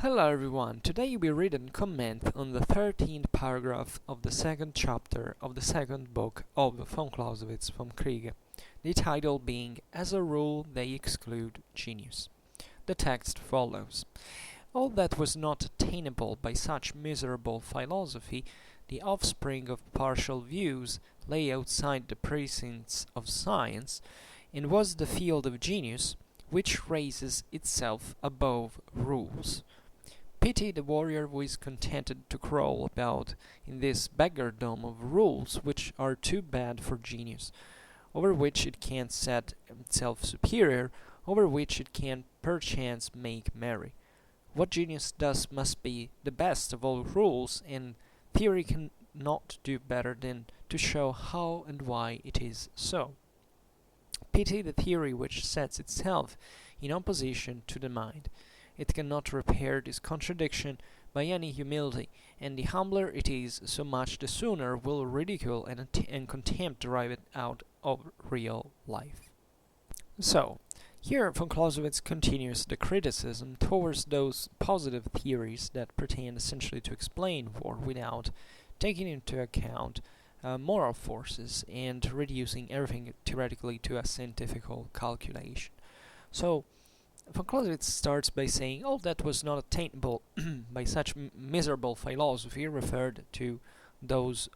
Hello everyone, today we read and comment on the 13th paragraph of the second chapter of the second book of Von Clausewitz, Vom Kriege, the title being As a Rule They Exclude Genius. The text follows. All that was not attainable by such miserable philosophy, the offspring of partial views, lay outside the precincts of science, and was the field of genius, which raises itself above rules. Pity the warrior who is contented to crawl about in this beggardom of rules which are too bad for genius, over which it can set itself superior, over which it can perchance make merry. What genius does must be the best of all rules, and theory cannot do better than to show how and why it is so. Pity the theory which sets itself in opposition to the mind. It cannot repair this contradiction by any humility, and the humbler it is, so much the sooner will ridicule and contempt drive it out of real life. So, here von Clausewitz continues the criticism towards those positive theories that pertain essentially to explain war without taking into account moral forces and reducing everything theoretically to a scientific calculation. So, von Clausewitz starts by saying, all that was not attainable by such miserable philosophy, referred to those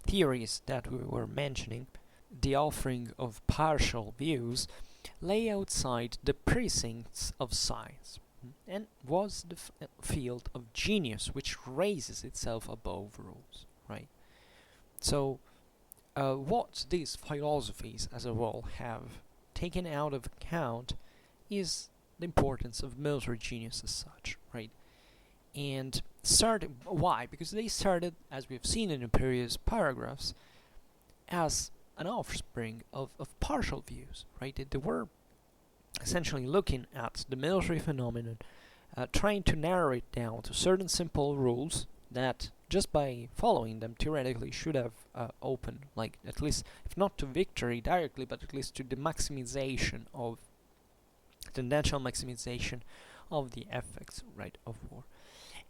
theories that we were mentioning, the offering of partial views, lay outside the precincts of science, and was the field of genius which raises itself above rules, right? So, what these philosophies as a whole have taken out of account is the importance of military genius as such, right? And why? Because they started, as we've seen in the previous paragraphs, as an offspring of partial views, right? They were essentially looking at the military phenomenon, trying to narrow it down to certain simple rules that just by following them theoretically should have opened, like, at least, if not to victory directly, but at least to the maximization of the natural maximization of the effects, right, of war.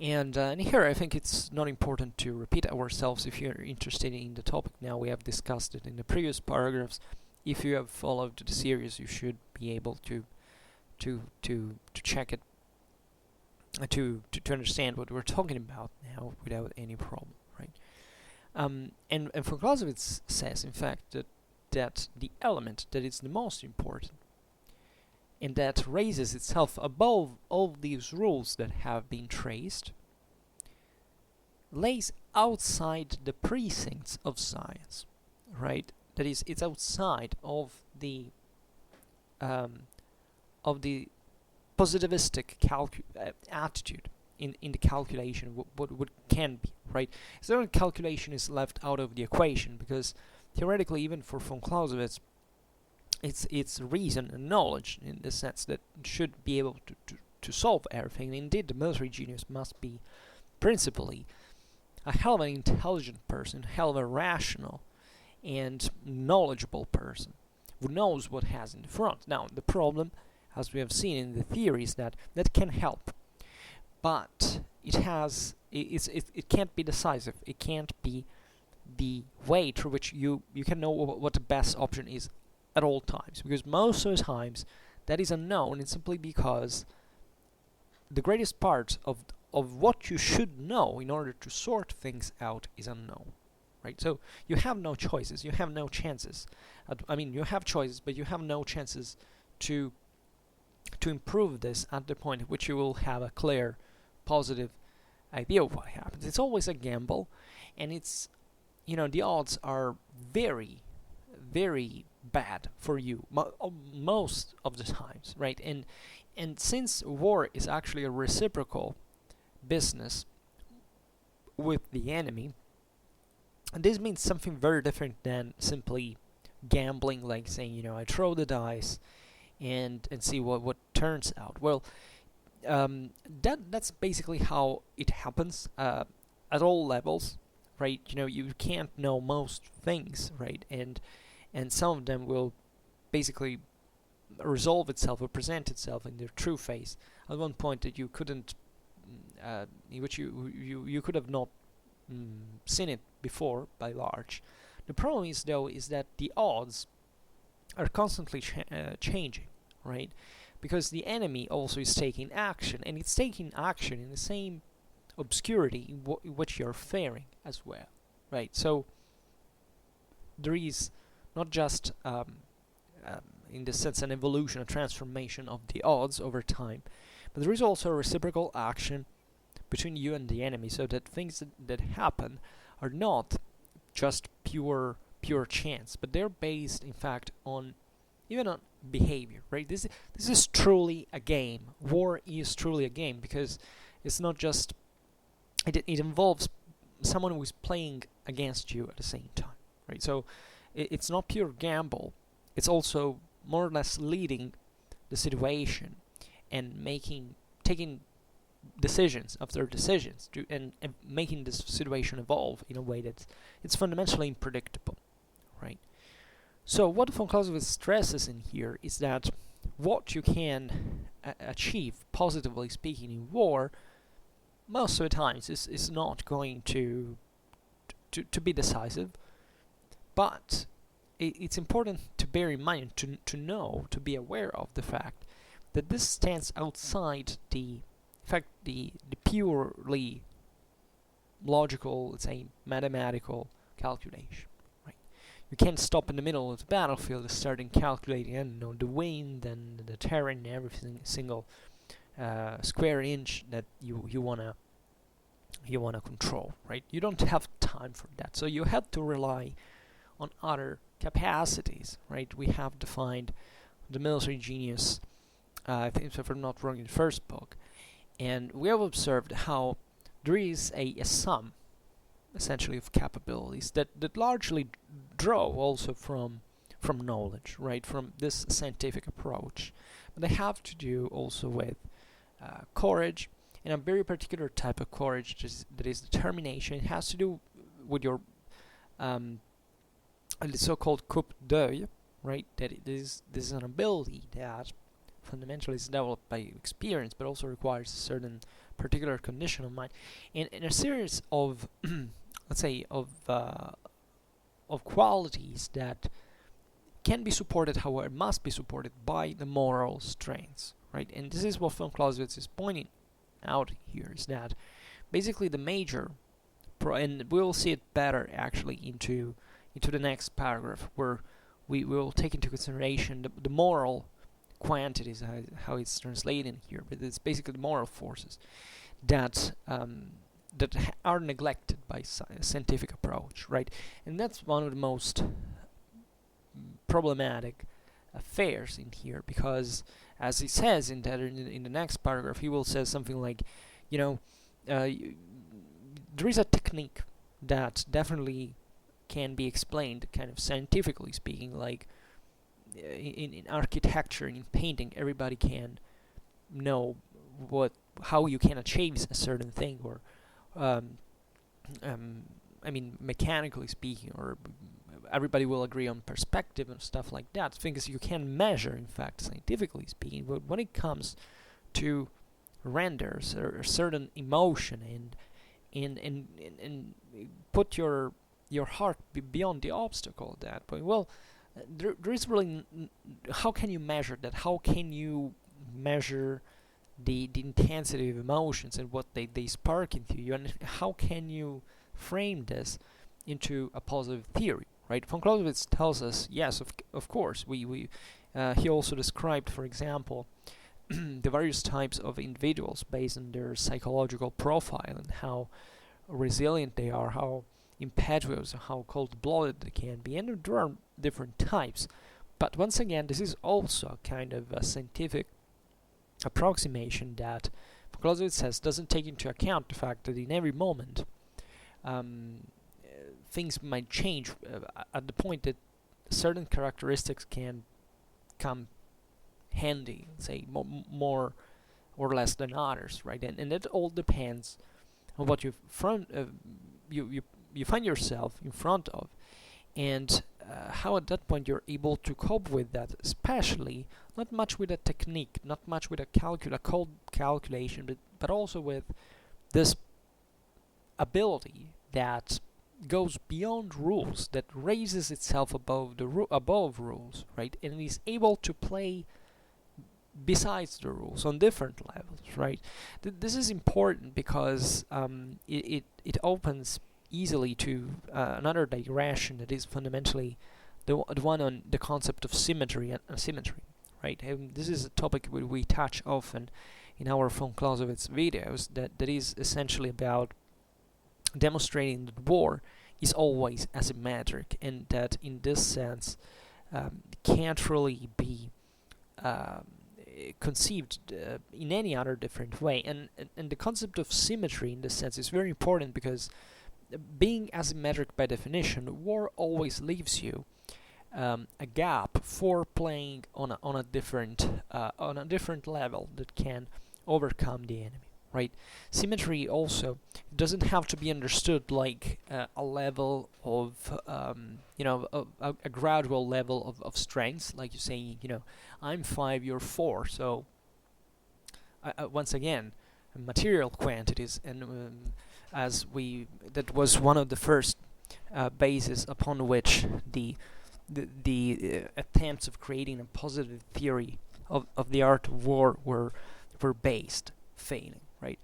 And here I think it's not important to repeat ourselves. If you're interested in the topic now, we have discussed it in the previous paragraphs. If you have followed the series, you should be able to check it, to understand what we're talking about now without any problem, right? And von Clausewitz says, in fact, that the element that is the most important and that raises itself above all these rules that have been traced, lays outside the precincts of science, right? That is, it's outside of the positivistic attitude in the calculation, what can be, right? So the calculation is left out of the equation, because theoretically, even for von Clausewitz, it's reason and knowledge, in the sense that it should be able to solve everything. Indeed, the military genius must be principally a hell of an intelligent person, hell of a rational and knowledgeable person who knows what has in the front. Now, the problem, as we have seen in the theory, is that can help, but it can't be decisive. It can't be the way through which you can know what the best option is at all times, because most of the times that is unknown, and simply because the greatest part of what you should know in order to sort things out is unknown, right? So you have no choices, you have no chances. You have choices, but you have no chances to improve this at the point at which you will have a clear, positive idea of what happens. It's always a gamble, and it's, the odds are very, very bad for you most of the times, right? And since war is actually a reciprocal business with the enemy, and this means something very different than simply gambling, like saying, I throw the dice and see what turns out. Well, that's basically how it happens at all levels, right? You can't know most things, right? And some of them will basically resolve itself or present itself in their true face at one point that you couldn't in which you could have not seen it before by large. The problem is though is that the odds are constantly changing, right? Because the enemy also is taking action, and it's taking action in the same obscurity in which you're faring as well, right? So there is not just in this sense an evolution, a transformation of the odds over time, but there is also a reciprocal action between you and the enemy, so that things that happen are not just pure chance, but they're based in fact on even on behavior, right? This is truly a game. War is truly a game, because it's not just it involves someone who is playing against you at the same time, right? So it's not pure gamble. It's also more or less leading the situation and taking decisions after decisions and making this situation evolve in a way that it's fundamentally unpredictable, right? So what von Clausewitz stresses in here is that what you can achieve, positively speaking, in war, most of the times is not going to be decisive, but it's important to bear in mind, to know, to be aware of the fact that this stands outside the purely logical, let's say, mathematical calculation, right? You can't stop in the middle of the battlefield and start calculating, I don't know, the wind and the terrain, everything, single square inch that you wanna control, right? You don't have time for that, so you have to rely on other capacities, right? We have defined the military genius, I think, if I'm not wrong, in the first book. And we have observed how there is a sum, essentially, of capabilities that largely draw also from knowledge, right, from this scientific approach. But they have to do also with courage, and a very particular type of courage that is determination. It has to do with your the so-called coup d'oeil, right? That this is an ability that fundamentally is developed by experience, but also requires a certain particular condition of mind, and a series of let's say of qualities that can be supported, however, must be supported by the moral strengths, right? And this is what von Clausewitz is pointing out here, is that basically the major and we'll see it better actually into the next paragraph, where we will take into consideration the moral quantities, how it's translated here, but it's basically the moral forces that are neglected by scientific approach, right? And that's one of the most problematic affairs in here, because as he says in the next paragraph, he will say something like, you know, there is a technique that definitely can be explained kind of scientifically speaking, like in architecture, in painting, everybody can know how you can achieve a certain thing, or I mean, mechanically speaking, or everybody will agree on perspective and stuff like that, things you can measure, in fact, scientifically speaking. But when it comes to renders or certain emotion and put your heart beyond the obstacle at that point, well, there is really how can you measure that? How can you measure the intensity of emotions and what they spark into you, and how can you frame this into a positive theory, right? Von Clausewitz tells us, yes, of course, he also described, for example, the various types of individuals based on their psychological profile and how resilient they are, how impetuous, how cold-blooded they can be, and there are different types. But once again, this is also kind of a scientific approximation that Clausewitz says doesn't take into account the fact that in every moment things might change at the point that certain characteristics can come handy, say more or less than others, right? And that all depends on what you find yourself in front of, and how at that point you're able to cope with that, especially not much with a technique, not much with a cold calculation, but also with this ability that goes beyond rules, that raises itself above above rules, right, and is able to play besides the rules on different levels, right? This is important because it opens easily to another digression that is fundamentally the one on the concept of symmetry and asymmetry, right? And this is a topic we touch often in our Von Clausewitz videos, that is essentially about demonstrating that war is always asymmetric, and that in this sense can't really be conceived in any other different way. And the concept of symmetry in this sense is very important, because being asymmetric by definition, war always leaves you a gap for playing on a different level that can overcome the enemy, right? Symmetry also doesn't have to be understood like a level of a gradual level of strength, like you saying, I'm 5, you're 4. So once again, material quantities, and that was one of the first bases upon which the attempts of creating a positive theory of the art of war were based, failing, right?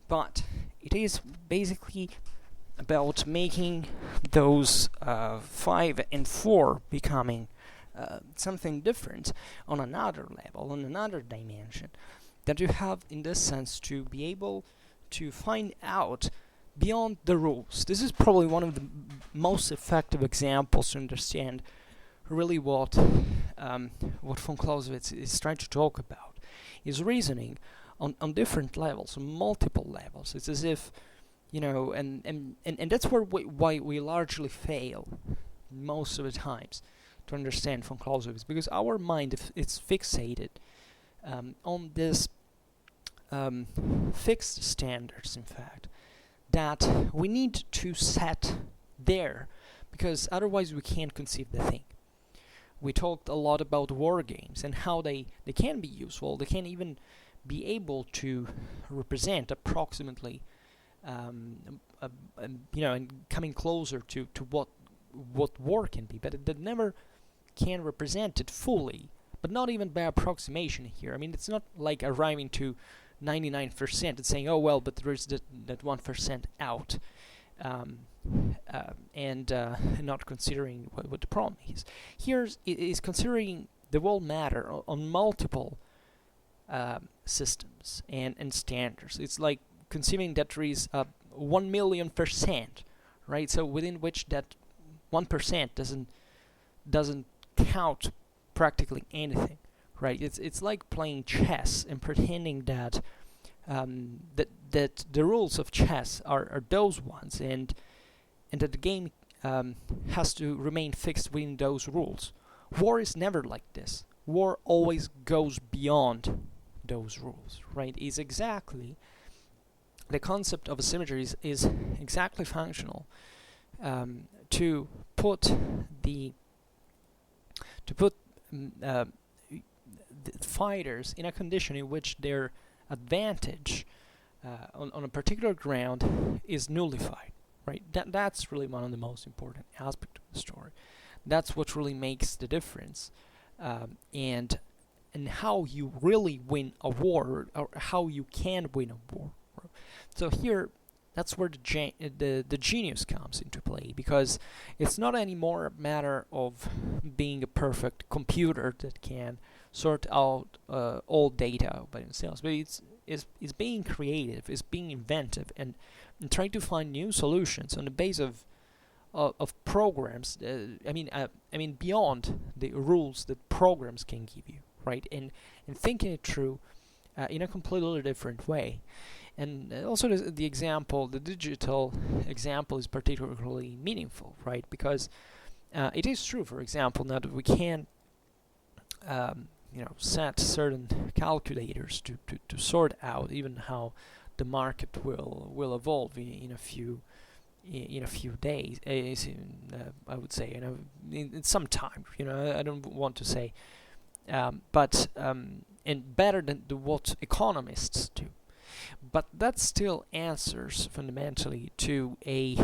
But it is basically about making those 5 and 4 becoming something different on another level, on another dimension, that you have in this sense to be able to find out beyond the rules. This is probably one of the most effective examples to understand really what von Clausewitz is trying to talk about, is reasoning on different levels, on multiple levels. It's as if, and that's why we largely fail most of the times to understand von Clausewitz, because our mind is fixated on this fixed standards, in fact, that we need to set there, because otherwise we can't conceive the thing. We talked a lot about war games and how they can be useful. They can even be able to represent approximately, and coming closer to what war can be, but it never can represent it fully, but not even by approximation here. I mean, it's not like arriving to 99% and saying, oh well, but there is that 1% out, and not considering what the problem is. Here is considering the whole matter on multiple systems and standards. It's like conceiving that there is 1,000,000%, right? So within which that 1% doesn't count practically anything, right? It's like playing chess and pretending that that the rules of chess are those ones, and that the game has to remain fixed within those rules. War is never like this. War always goes beyond those rules, right? Is exactly the concept of asymmetry is exactly functional to put the fighters in a condition in which their advantage on a particular ground is nullified, right? That's really one of the most important aspects of the story. That's what really makes the difference, and how you really win a war, or how you can win a war. So here, that's where the genius comes into play, because it's not anymore a matter of being a perfect computer that can sort out all data by themselves, but it's being creative, it's being inventive, and trying to find new solutions on the base of programs. I mean beyond the rules that programs can give you, right? And thinking it through in a completely different way. And also the example, the digital example, is particularly meaningful, right? Because it is true, for example, now that we can set certain calculators to sort out even how the market will evolve in a few days. I would say, in some time. I don't want to say, but and better than what economists do. But that still answers fundamentally to a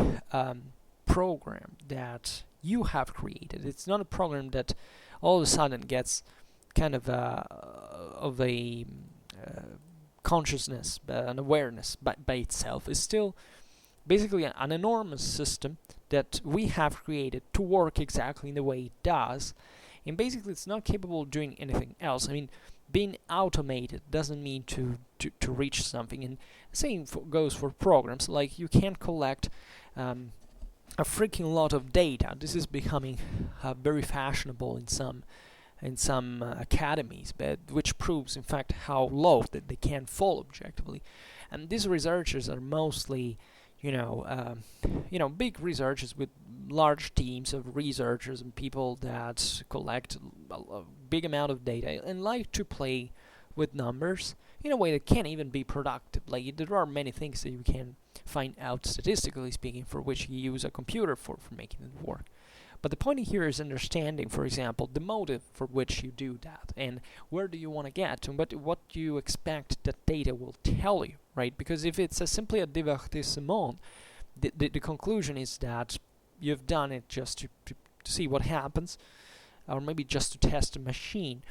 program that you have created. It's not a program that all of a sudden gets kind of a consciousness, an awareness by itself. It's still basically an enormous system that we have created to work exactly in the way it does, and basically it's not capable of doing anything else. I mean, being automated doesn't mean to reach something, and same goes for programs. Like, you can't collect a freaking lot of data. This is becoming very fashionable in some academies, but which proves in fact how low that they can fall objectively. And these researchers are mostly big researchers with large teams of researchers and people that collect a big amount of data and like to play with numbers in a way that can even be productive. Like, there are many things that you can find out statistically speaking for which you use a computer for making it work. But the point here is understanding, for example, the motive for which you do that, and where do you want to get, and what do you expect that data will tell you, right? Because if it's simply a divertissement, the conclusion is that you've done it just to see what happens, or maybe just to test a machine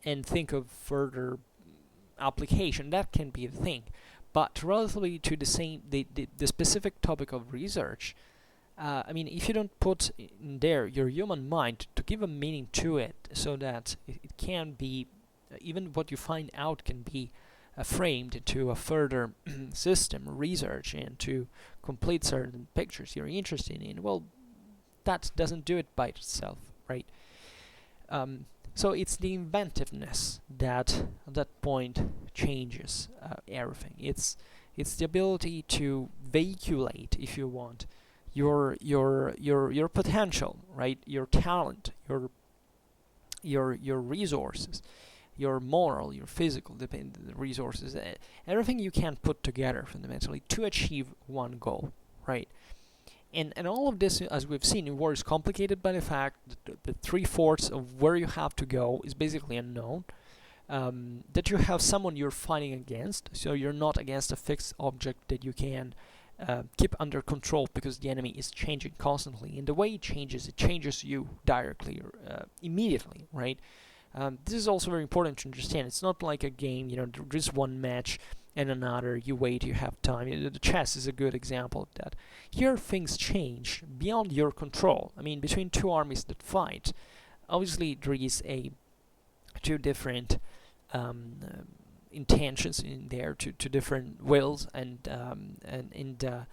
and think of further application. That can be the thing. But relatively to the specific topic of research, I mean, if you don't put in there your human mind to give a meaning to it, so that it can be, even what you find out can be framed to a further system research and to complete certain pictures you're interested in, well, that doesn't do it by itself, right? So it's the inventiveness that at that point changes everything. It's the ability to veiculate, if you want, your potential, right? Your talent, your resources, your moral, your physical resources, everything you can put together fundamentally to achieve one goal, right? And all of this, as we've seen in war, is complicated by the fact that the 3/4 of where you have to go is basically unknown. That you have someone you're fighting against, so you're not against a fixed object that you can keep under control, because the enemy is changing constantly, and the way it changes you directly, immediately, right? This is also very important to understand. It's not like a game, there's one match and another, you wait, you have time. The chess is a good example of that. Here things change beyond your control. I mean, between two armies that fight, obviously there is two different intentions in there, two different wills, and the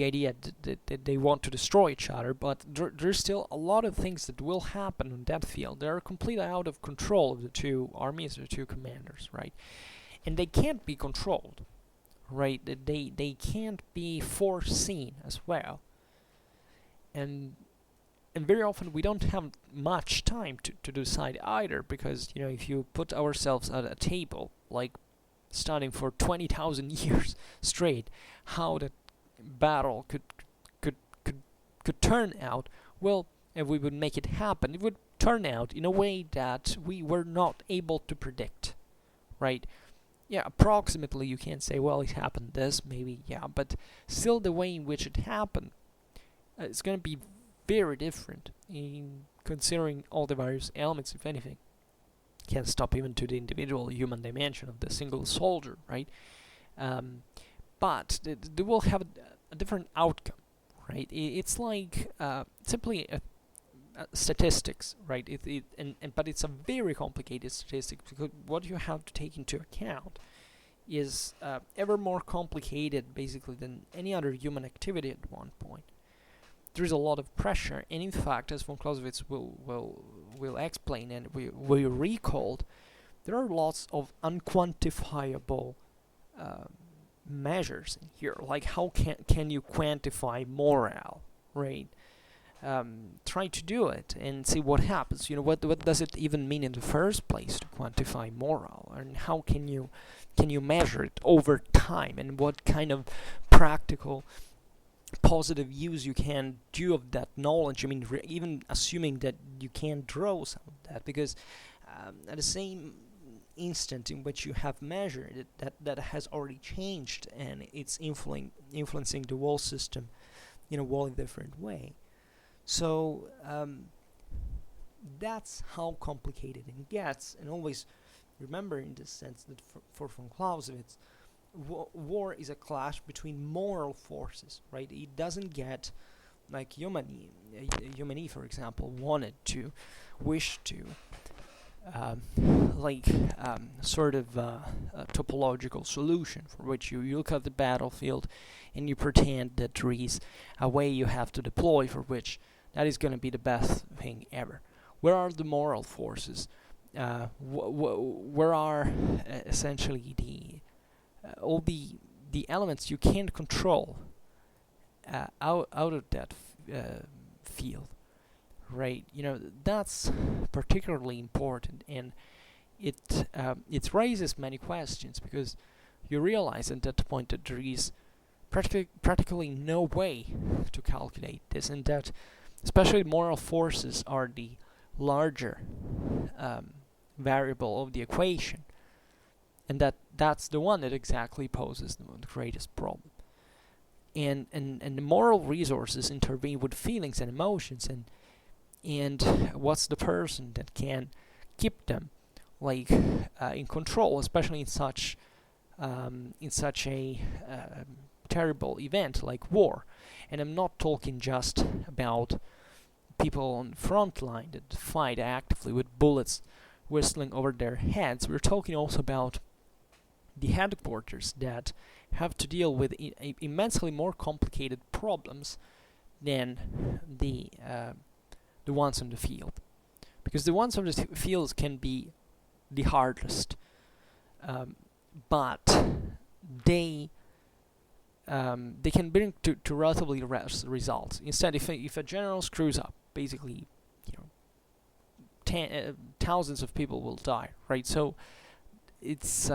idea that they want to destroy each other, but there's still a lot of things that will happen on that field. They are completely out of control of the two armies, the two commanders, right? And they can't be controlled, right? They can't be foreseen as well. And very often we don't have much time to decide either, because if you put ourselves at a table, like studying for 20,000 years straight, how that battle could turn out, well, if we would make it happen, it would turn out in a way that we were not able to predict, right? Yeah, approximately you can say, well, it happened this, maybe, yeah, but still the way in which it happened is going to be very different in considering all the various elements, if anything. Can't stop even to the individual human dimension of the single soldier, right? But they will have a different outcome, right? It's like simply statistics, right? But it's a very complicated statistic, because what you have to take into account is ever more complicated, basically, than any other human activity at one point. There is a lot of pressure, and in fact, as von Clausewitz will explain and we recalled, there are lots of unquantifiable measures in here. Like, how can you quantify morale, right? Try to do it and see what happens. What does it even mean in the first place to quantify morale, and how can you measure it over time, and what kind of practical positive use you can do of that knowledge. I mean, even assuming that you can draw some of that, because at the same instant in which you have measured it, that has already changed, and it's influencing the whole system in a wholly different way. So that's how complicated it gets. And always remember in this sense that for von Clausewitz, war is a clash between moral forces, right? It doesn't get like Genie, for example, wished to sort of a topological solution for which you look at the battlefield and you pretend that there is a way you have to deploy for which that is going to be the best thing ever. Where are the moral forces? Where are essentially all the elements you can't control out of that field, right? That's particularly important, and it raises many questions, because you realize at that point that there is practically no way to calculate this, and that especially moral forces are the larger variable of the equation, and that's the one that exactly poses the greatest problem. And the moral resources intervene with feelings and emotions, and what's the person that can keep them in control, especially in such a terrible event like war. And I'm not talking just about people on the front line that fight actively with bullets whistling over their heads. We're talking also about the headquarters that have to deal with immensely more complicated problems than the ones on the field, because the ones on the field can be the hardest, but they can bring to relatively results. Instead, if a general screws up, basically, thousands of people will die, right? So it's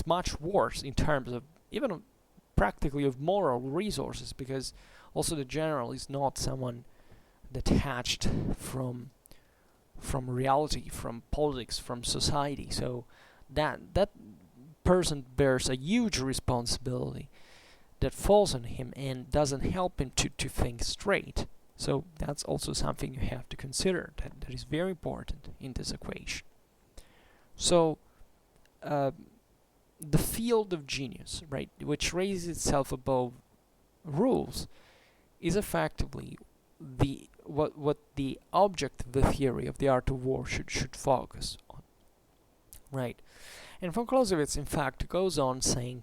much worse in terms of even practically of moral resources, because also the general is not someone detached from reality, from politics, from society. So that person bears a huge responsibility that falls on him and doesn't help him to think straight. So that's also something you have to consider, that is very important in this equation. So the field of genius, right, which raises itself above rules, is effectively what the object of the theory of the art of war should focus on, right? And von Clausewitz, in fact, goes on saying,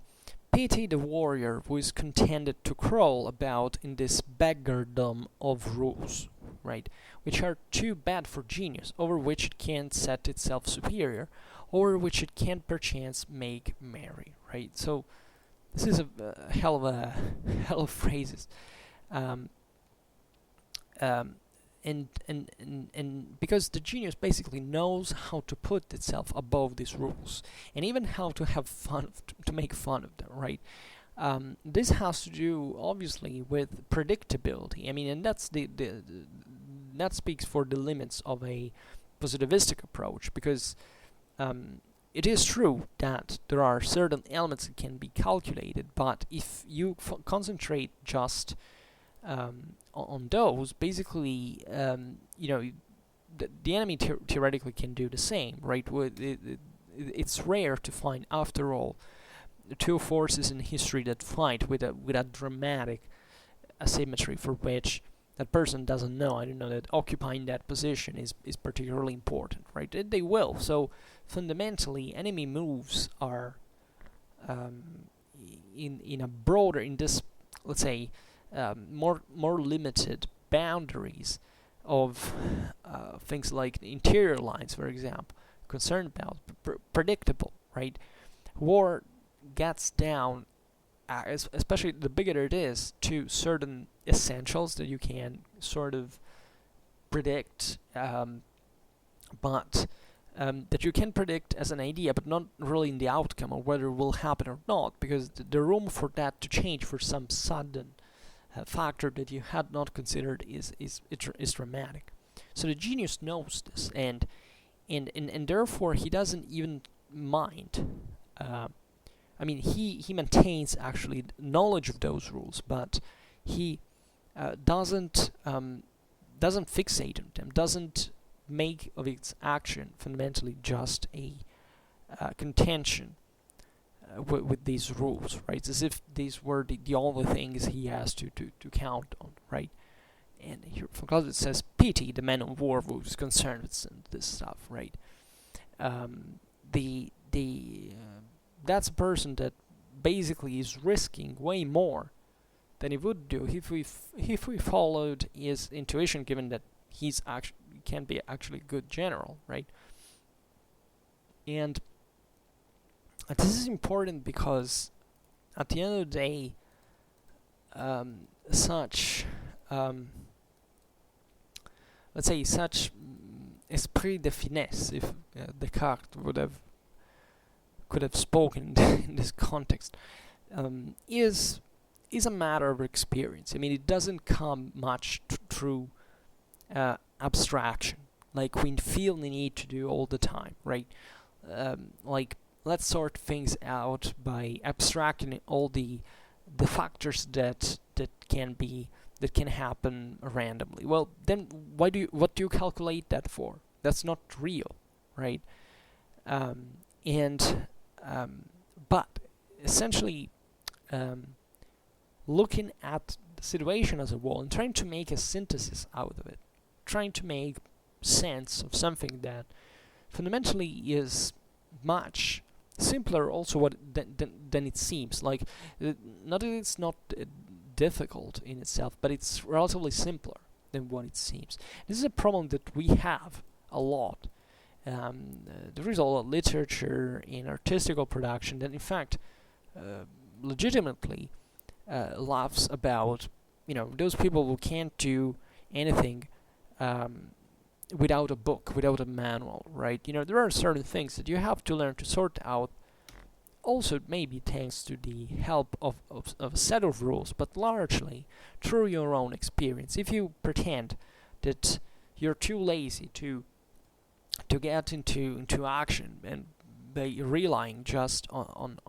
"Pity the warrior who is contented to crawl about in this beggardom of rules, right, which are too bad for genius, over which it can't set itself superior, over which it can't perchance make merry," right? So this is a hell of phrases. And because the genius basically knows how to put itself above these rules, and even how to have fun, to make fun of them, right? This has to do obviously with predictability. I mean, and that's that speaks for the limits of a positivistic approach, because it is true that there are certain elements that can be calculated, but if you concentrate just on those, basically, the enemy theoretically can do the same, right? It's rare to find, after all, two forces in history that fight with a dramatic asymmetry for which that person doesn't know. I don't know that occupying that position is particularly important, right? They will. So fundamentally, enemy moves are in a broader, in this, let's say, more limited boundaries of things like interior lines, for example, concerned about predictable, right? War gets down, especially the bigger it is, to certain essentials that you can sort of predict, but that you can predict as an idea, but not really in the outcome or whether it will happen or not, because the room for that to change for some sudden factor that you had not considered is dramatic. So the genius knows this, and therefore he doesn't even mind. He maintains actually knowledge of those rules, but he doesn't fixate on them, doesn't make of its action fundamentally just a contention with these rules, right? It's as if these were the only things he has to count on, right? And here Von Clausewitz says, pity the man of war who's concerned with this stuff, right? That's a person that basically is risking way more than he would do if we followed his intuition, given that can be actually a good general, right? And this is important because at the end of the day, such esprit de finesse, if Descartes could have spoken in this context, is a matter of experience. I mean, it doesn't come much through abstraction, like we feel the need to do all the time, right? Like, let's sort things out by abstracting all the factors that can happen randomly. Well, then what do you calculate that for? That's not real, right? But essentially, looking at the situation as a whole and trying to make a synthesis out of it, trying to make sense of something that fundamentally is much simpler also than it seems. Like, not that it's not difficult in itself, but it's relatively simpler than what it seems. This is a problem that we have a lot. There is a lot of literature in artistical production that in fact legitimately laughs about those people who can't do anything without a book, without a manual, right? There are certain things that you have to learn to sort out, also maybe thanks to the help of a set of rules, but largely through your own experience. If you pretend that you're too lazy to get into action and by relying just on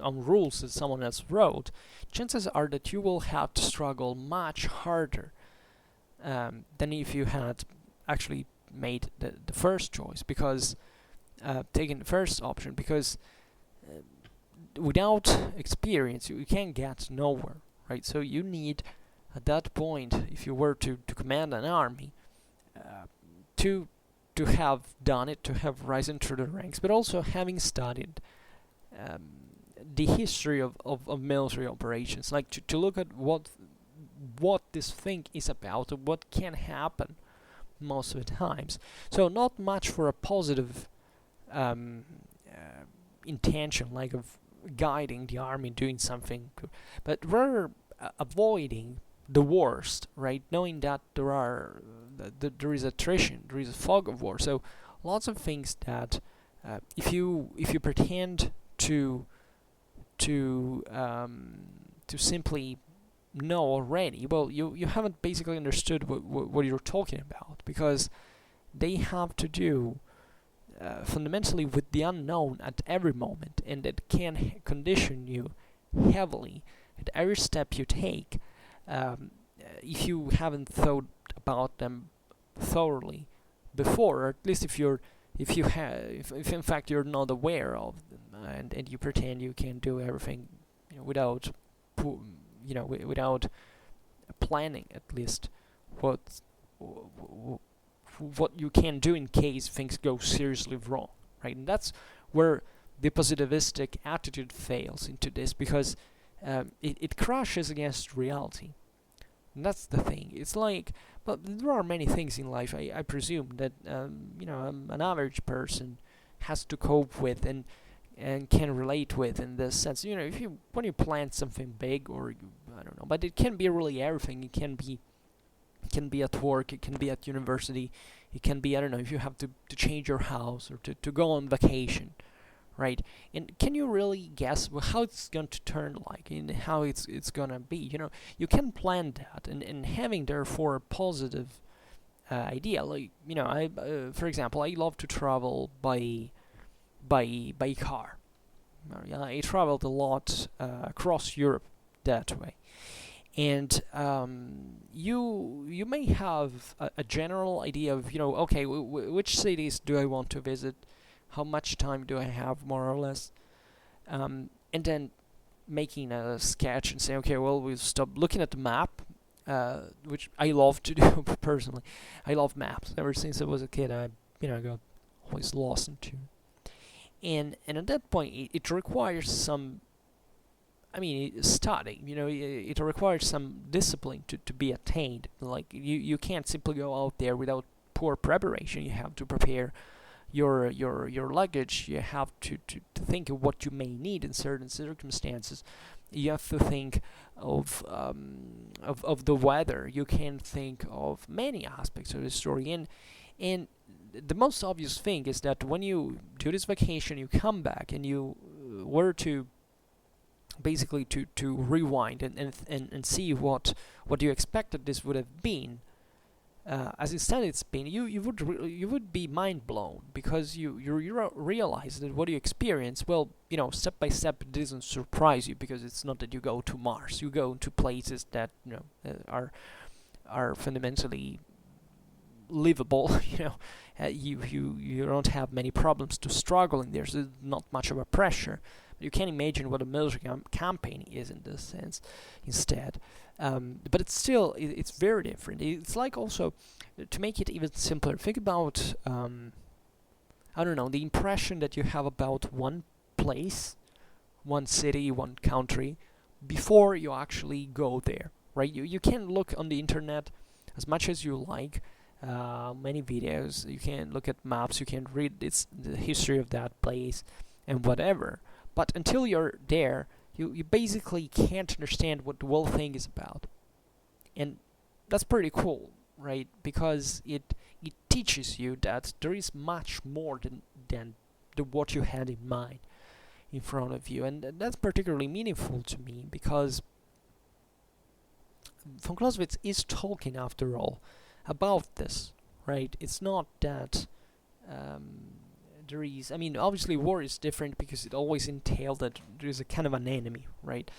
rules that someone else wrote, chances are that you will have to struggle much harder than if you had actually made the first choice, because taking the first option, because without experience you can't get nowhere, right? So you need, at that point, if you were to command an army, to have done it, to have risen through the ranks, but also having studied the history of military operations, like to look at what this thing is about, and what can happen most of the times. So not much for a positive intention, like of guiding the army doing something, but rather avoiding the worst, right? Knowing that there is attrition, there is a fog of war. So lots of things that if you pretend to simply know already, well, you haven't basically understood what you're talking about, because they have to do fundamentally with the unknown at every moment, and it can condition you heavily at every step you take. If you haven't thought about them thoroughly before, or at least if in fact you're not aware of them, and you pretend you can do everything without planning at least what you can do in case things go seriously wrong, right? And that's where the positivistic attitude fails into this, because it crashes against reality. And that's the thing. It's like, but there are many things in life, I presume, that an average person has to cope with and can relate with, in this sense. When you plan something big, or I don't know, but it can be really everything. It can be at work, it can be at university, it can be, I don't know, if you have to change your house, or to go on vacation, right? And can you really guess how it's going to turn like, and how it's gonna be? You can plan that, and having therefore a positive idea. Like, I for example, I love to travel by by car. I traveled a lot across Europe that way, and you may have a general idea of, okay, which cities do I want to visit, how much time do I have, more or less, and then making a sketch and say, okay, well, we'll stop looking at the map, which I love to do personally. I love maps. Ever since I was a kid, I got always lost into. And at that point, it requires some, study. It requires some discipline to be attained. Like you can't simply go out there without poor preparation. You have to prepare your luggage. You have to think of what you may need in certain circumstances. You have to think of the weather. You can think of many aspects of the story, and the most obvious thing is that when you do this vacation, you come back and you were to basically to rewind and see what you expected this would have been. As instead it's been, you would be mind blown, because you realize that what you experience, well, step by step, it doesn't surprise you, because it's not that you go to Mars. You go to places that are fundamentally livable. You don't have many problems to struggle in there. So there's not much of a pressure. You can imagine what a military campaign is in this sense instead. But it's still, it's very different. It's like, also, to make it even simpler, think about, the impression that you have about one place, one city, one country, before you actually go there, right? You can look on the internet as much as you like, many videos, you can look at maps, you can read the history of that place, and whatever. But until you're there, you basically can't understand what the whole thing is about. And that's pretty cool, right? Because it teaches you that there is much more than what you had in mind in front of you. And that's particularly meaningful to me, because von Clausewitz is talking, after all, about this, right? It's not that there is, obviously war is different, because it always entailed that there is a kind of an enemy, right?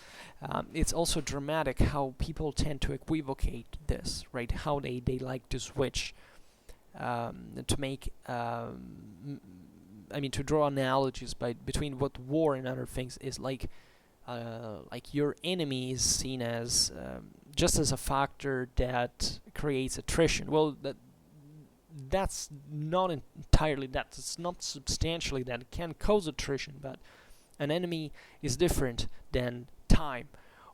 It's also dramatic how people tend to equivocate this, right? How they like to switch, to make, to draw analogies between what war and other things is like your enemy is seen as just as a factor that creates attrition. Well, that's not entirely that. It's not substantially that. It can cause attrition, but an enemy is different than time,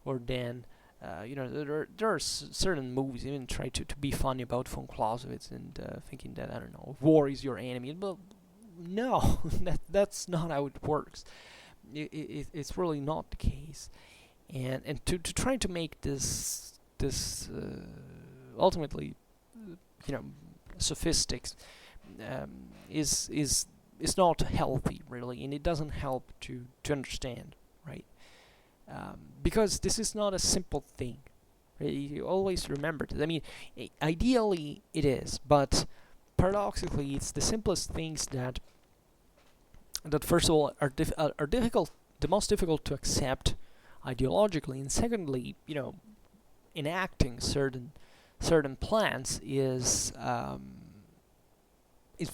or than there are certain movies even try to be funny about von Clausewitz and thinking that, I don't know, war is your enemy. Well, no, that's not how it works. It's really not the case. And to try to make this ultimately, sophistics, is not healthy, really, and it doesn't help to understand, right? Because this is not a simple thing, right? You always remember this. Ideally it is, but paradoxically, it's the simplest things that first of all are difficult, the most difficult to accept ideologically, and secondly, enacting certain plans is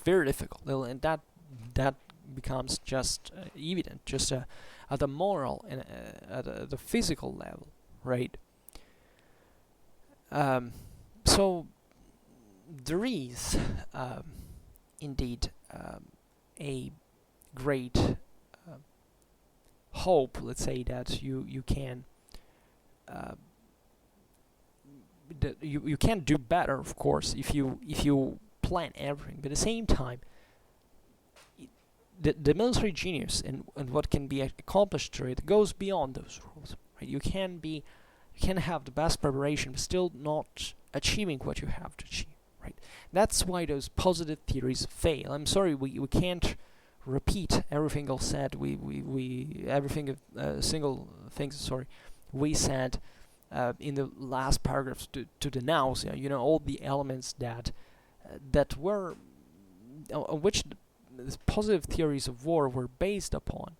very difficult, and that becomes just evident, just at the moral and at the physical level, right? So there is indeed a great hope, let's say, that you can that you can do better, of course, if you plan everything. But at the same time, the military genius and what can be accomplished through it goes beyond those rules, right? You can have the best preparation, but still not achieving what you have to achieve, right? That's why those positive theories fail. I'm sorry, we can't repeat everything else said. Everything single things. Sorry, we said in the last paragraphs to the nausea. All the elements that were on which positive theories of war were based upon,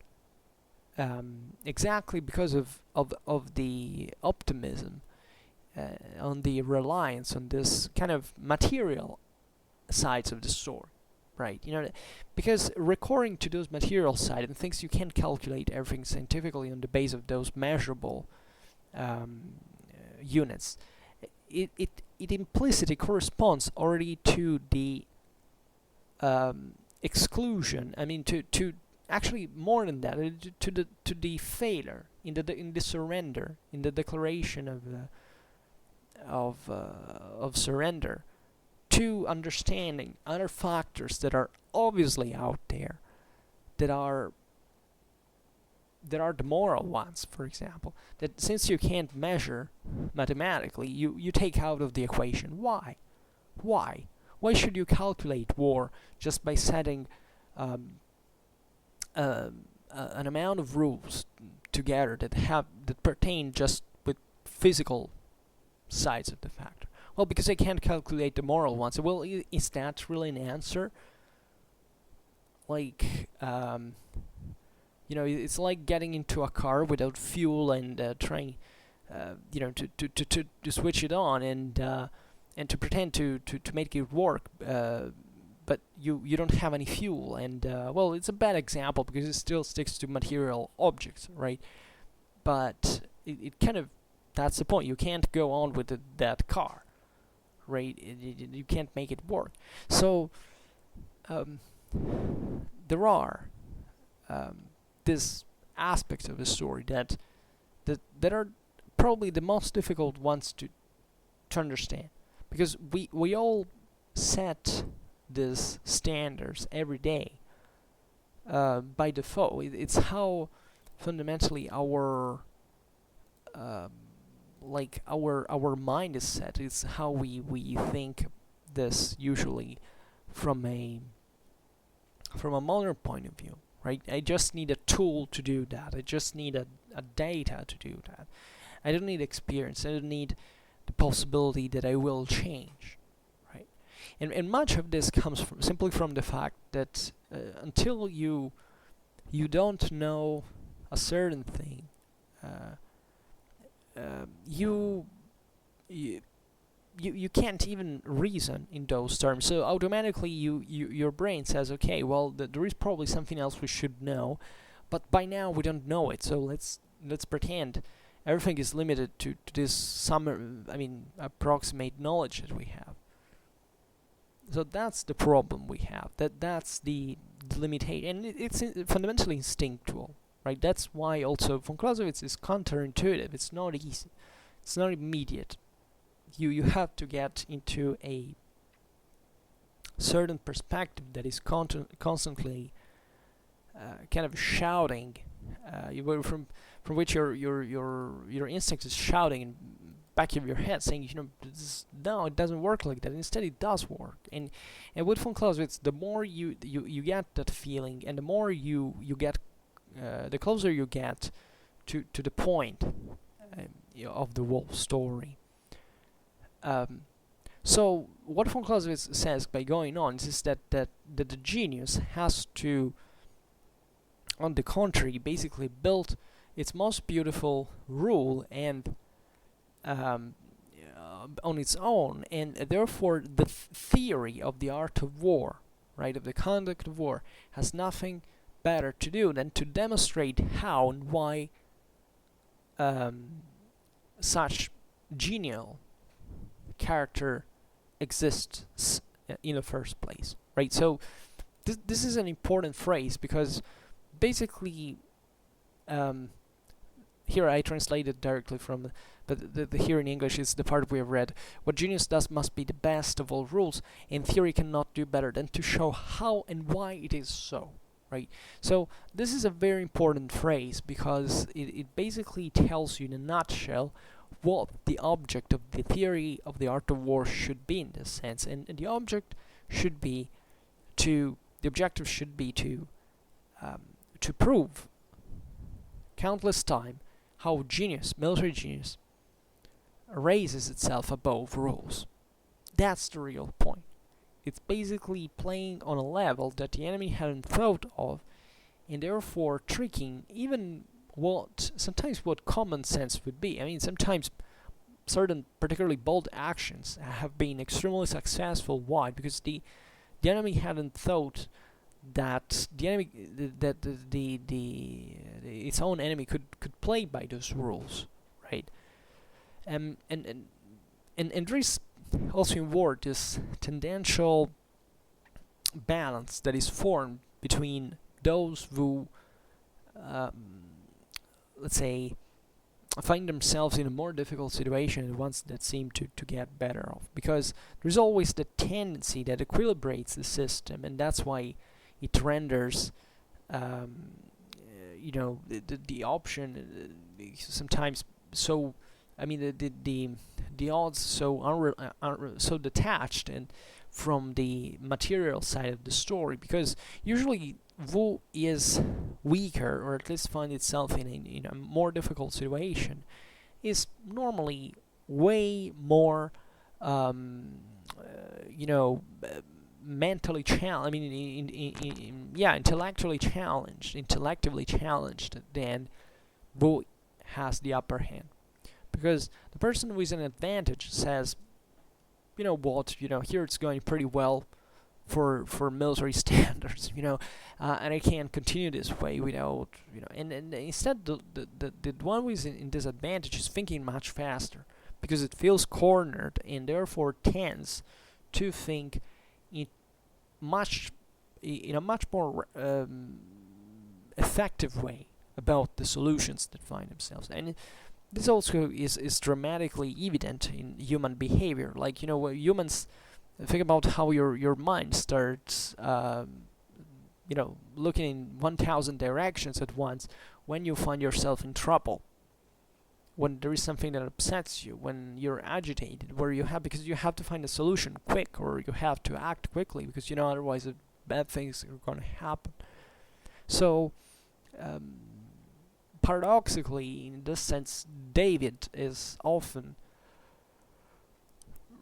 exactly because of the optimism, on the reliance on this kind of material sides of the story, right? Because recurring to those material side and things you can calculate everything scientifically on the base of those measurable units, it implicitly corresponds already to the exclusion. I mean, to actually more than that, to the failure in the surrender, in the declaration of surrender, to understanding other factors that are obviously out there, that are the moral ones, for example, that since you can't measure mathematically, you take out of the equation. Why? Why should you calculate war just by setting an amount of rules together that pertain just with physical sides of the factor? Well, because I can't calculate the moral ones. Well, is that really an answer? Like, it's like getting into a car without fuel and trying, to switch it on and to pretend to make it work, but you don't have any fuel. And well, it's a bad example because it still sticks to material objects, right? But it kind of, that's the point. You can't go on with that car, right? You can't make it work. So there are these aspects of the story that are probably the most difficult ones to understand, because we all set these standards every day by default. It's how fundamentally our our mind is set. It's how we think this, usually from a modern point of view, right? I just need a tool to do that. I just need a data to do that. I don't need experience. I don't need the possibility that I will change, right? And much of this comes simply from the fact that until you don't know a certain thing, you can't even reason in those terms. So automatically your brain says, okay, well, there is probably something else we should know, but by now we don't know it. So let's pretend everything is limited to this approximate knowledge that we have. So that's the problem we have. That's the limitation, and it's fundamentally instinctual, right? That's why also von Clausewitz is counterintuitive. It's not easy. It's not immediate. You have to get into a certain perspective that is constantly kind of shouting, from which your instinct is shouting in back of your head, saying, no, it doesn't work like that. Instead, it does work. And with von Clausewitz, the more you get that feeling, and the more you get, the closer you get to the point of the whole story. So what von Clausewitz says by going on is that the genius has to, on the contrary, basically build its most beautiful rule and on its own, and therefore the theory of the art of war, right, of the conduct of war, has nothing better to do than to demonstrate how and why such genial character exists in the first place, right? So this is an important phrase, because basically here I translated directly from but the here in English is the part we have read. What genius does must be the best of all rules, and theory cannot do better than to show how and why it is so, right? So this is a very important phrase, because it basically tells you in a nutshell what the object of the theory of the art of war should be in this sense. And the objective should be to prove countless time how genius, military genius, raises itself above rules. That's the real point. it's basically playing on a level that the enemy hadn't thought of, and therefore tricking even sometimes what common sense would be. I mean, sometimes certain particularly bold actions have been extremely successful. Why? Because the enemy hadn't thought that its own enemy could play by those rules, right? And there is also in war this tendential balance that is formed between those who, let's say, find themselves in a more difficult situation and ones that seem to get better off. Because there's always the tendency that equilibrates the system, and that's why it renders the option sometimes so, I mean, the odds so detached and from the material side of the story, because usually Wu is weaker, or at least find itself in a more difficult situation, is normally way more mentally challenged. I mean, intellectually challenged than Wu has the upper hand. Because the person with an advantage says, here it's going pretty well for military standards, and I can't continue this way without, and instead the one who is in disadvantage is thinking much faster, because it feels cornered and therefore tends to think in a much more effective way about the solutions that find themselves. And this also is dramatically evident in human behavior. Like, humans, think about how your mind starts, looking in 1,000 directions at once when you find yourself in trouble, when there is something that upsets you, when you're agitated, because you have to find a solution quick, or you have to act quickly, because otherwise bad things are going to happen. So, paradoxically, in this sense, David is often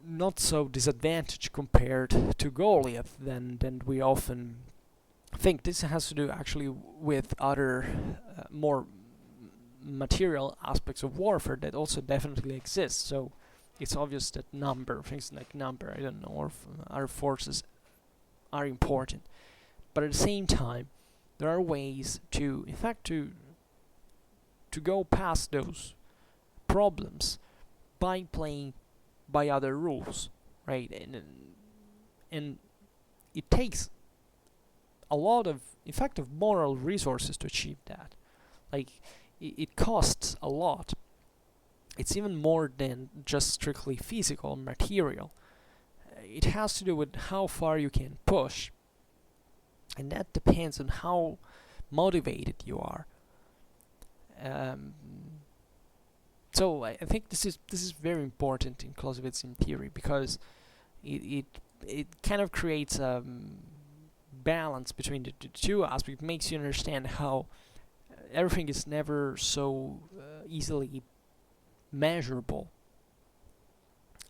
not so disadvantaged compared to Goliath than we often think. This has to do actually with other more material aspects of warfare that also definitely exist. So it's obvious that things like number, or other forces are important. But at the same time, there are ways to go past those problems by playing by other rules, right? And it takes a lot of effective moral resources to achieve that. Like, it costs a lot. It's even more than just strictly physical, material. It has to do with how far you can push, and that depends on how motivated you are. So I think this is very important in Clausewitz in theory, because it kind of creates a balance between the two aspects. It makes you understand how everything is never so easily measurable.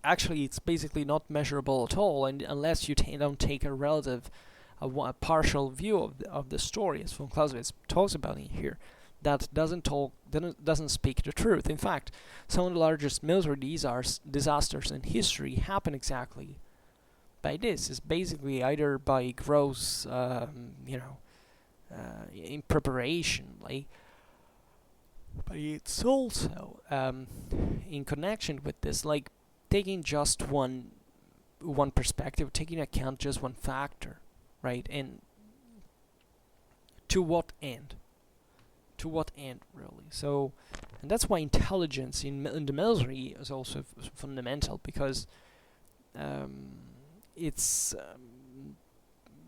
Actually, it's basically not measurable at all, and unless you don't take a relative, a partial view of the story, as von Clausewitz talks about in here, that doesn't speak the truth. In fact, some of the largest military disasters in history happen exactly by this. It's basically either by gross, in preparation, but it's also in connection with this, like taking just one perspective, taking account just one factor, right? And to what end? To what end, really? So, and that's why intelligence in the military is also fundamental, because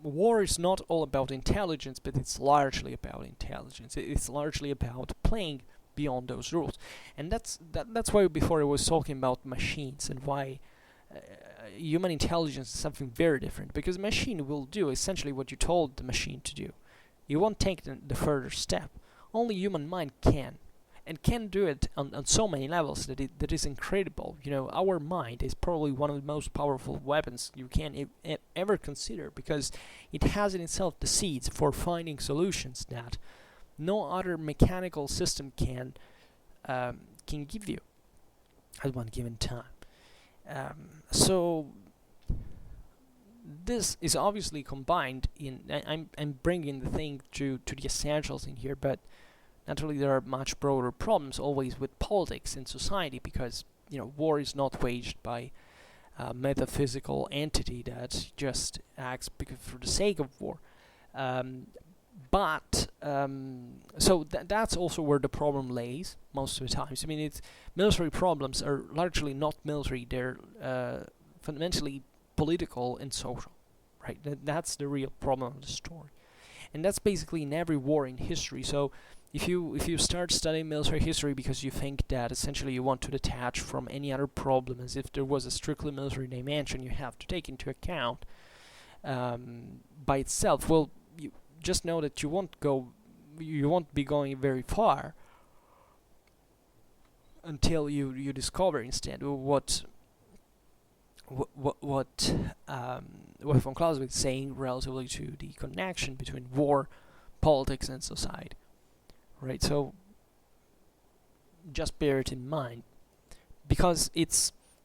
war is not all about intelligence, but it's largely about intelligence. It's largely about playing beyond those rules, and that's why before I was talking about machines and why human intelligence is something very different, because a machine will do essentially what you told the machine to do. You won't take the further step. Only human mind can, and can do it on so many levels that is incredible. Our mind is probably one of the most powerful weapons you can ever consider, because it has in itself the seeds for finding solutions that no other mechanical system can give you at one given time. So this is obviously combined in. I'm bringing the thing to the essentials in here, but naturally there are much broader problems always with politics in society, because war is not waged by a metaphysical entity that just acts for the sake of war. So that's also where the problem lays most of the times. I mean, it's military problems are largely not military; they're fundamentally political and social, right? That's the real problem of the story, and that's basically in every war in history. So if you start studying military history because you think that essentially you want to detach from any other problem as if there was a strictly military dimension you have to take into account by itself, well, you just know that you won't be going very far until you discover instead what Von Clausewitz is saying relatively to the connection between war, politics, and society. Right, so just bear it in mind, because